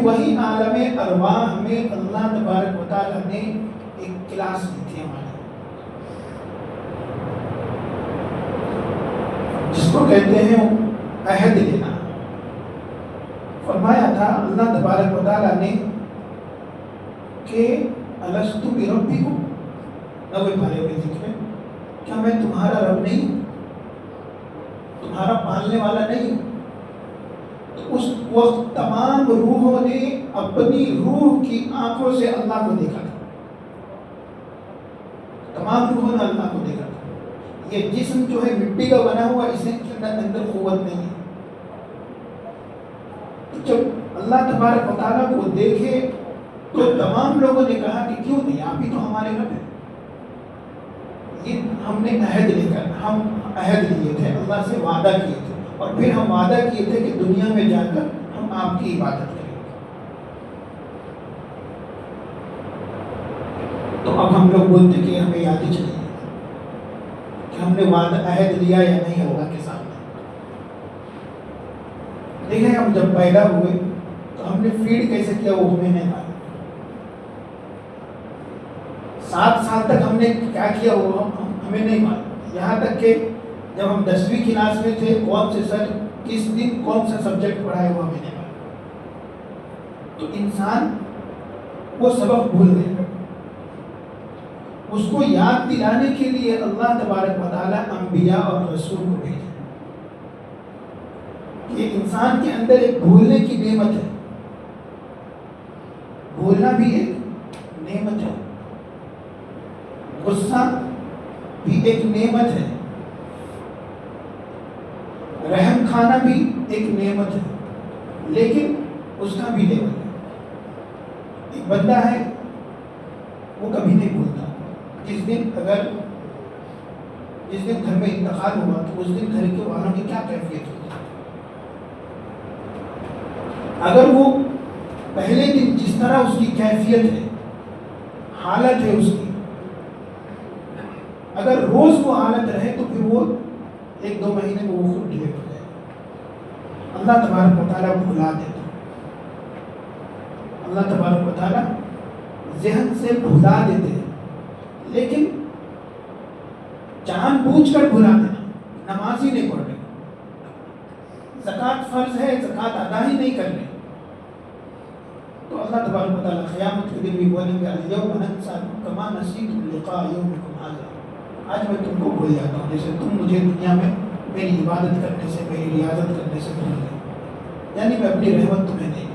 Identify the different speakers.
Speaker 1: وہی عالم ارواح میں اللہ تبارک و تعالیٰ نے ایک کلاس دی تھی ہمارے، جس کو کہتے ہیں عہد لینا۔ فرمایا تھا اللہ تبارک و تعالیٰ نے کہ الستُ بربکم، 90 پارے میں ذکر ہے، کیا میں تمہارا رب نہیں ہوں، تمہارا پالنے والا نہیں ہوں؟ تو اس وقت تمام روحوں نے اپنی روح کی آنکھوں سے اللہ کو دیکھا تھا، تمام روحوں نے اللہ کو دیکھا تھا۔ یہ جسم جو ہے مٹی کا بنا ہوا، اس کے اندر قوت نہیں ہے۔ تو جب اللہ تبارک و تعالیٰ کو دیکھے تو تمام لوگوں نے کہا کہ کیوں نہیں، آپ ہی تو ہمارے رب ہیں۔ یہ ہم نے عہد لے کر، ہم عہد لیے تھے، اللہ سے وعدہ کیے تھے، اور پھر ہم وعدہ کیے تھے کہ دنیا میں جا کر ہم آپ کی عبادت کریں گے۔ تو اب ہم لوگ بولتے کہ ہمیں یاد ہی چلی کہ ہم نے وعدہ عہد لیا یا نہیں اللہ کے سامنے۔ دیکھیں ہم جب پیدا ہوئے تو ہم نے فیڈ کیسے کیا وہ ہمیں نہیں معلوم، 7 سال تک ہم نے کیا کیا وہ ہمیں نہیں معلوم، یہاں تک کہ جب ہم 10ویں کلاس میں تھے کون سے سر کس دن کون سا سبجیکٹ پڑھائے وہ ہمیں نہیں معلوم۔ تو انسان وہ سبق بھول گئے، اس کو یاد دلانے کے لیے اللہ تبارک و تعالیٰ انبیاء اور رسول کو بھیجے۔ یہ انسان کے اندر ایک بھولنے کی نعمت ہے، بھولنا بھی ایک نعمت ہے، غصہ بھی ایک نعمت ہے، رحم کھانا بھی ایک نعمت ہے، لیکن اس کا بھی لیول ہے۔ ایک بندہ ہے وہ کبھی نہیں بھولتا، جس دن گھر میں انتقال ہوا تو اس دن گھر کے والوں کی کیا کیفیت ہوتی ہے۔ اگر وہ پہلے دن جس طرح اس کی کیفیت ہے، حالت ہے اس کی، اگر روز وہ حالت رہے تو پھر وہ 1-2 مہینے میں وہ خود ڈھیر ہو جائے۔ اللہ تبارک و تعالیٰ بھلا دیتا، اللہ تبارک و تعالیٰ ذہن سے بھلا دیتے ہیں، لیکن جان بوجھ کر بھلا دینا، نماز ہی نہیں پڑھ رہے، زکوٰۃ فرض ہے زکوٰۃ ادا ہی نہیں کر رہے، تو اللہ تبارک و تعالیٰ قیامت کے دن بھی بولیں گے الیوم ننساکم کما نسیتم لقاء یومکم ھذا، آج میں تم کو بھول جاتا ہوں جیسے تم مجھے دنیا میں میری عبادت کرنے سے، میری ریاضت کرنے سے بھول گئے، یعنی میں اپنی رحمت تمہیں نہیں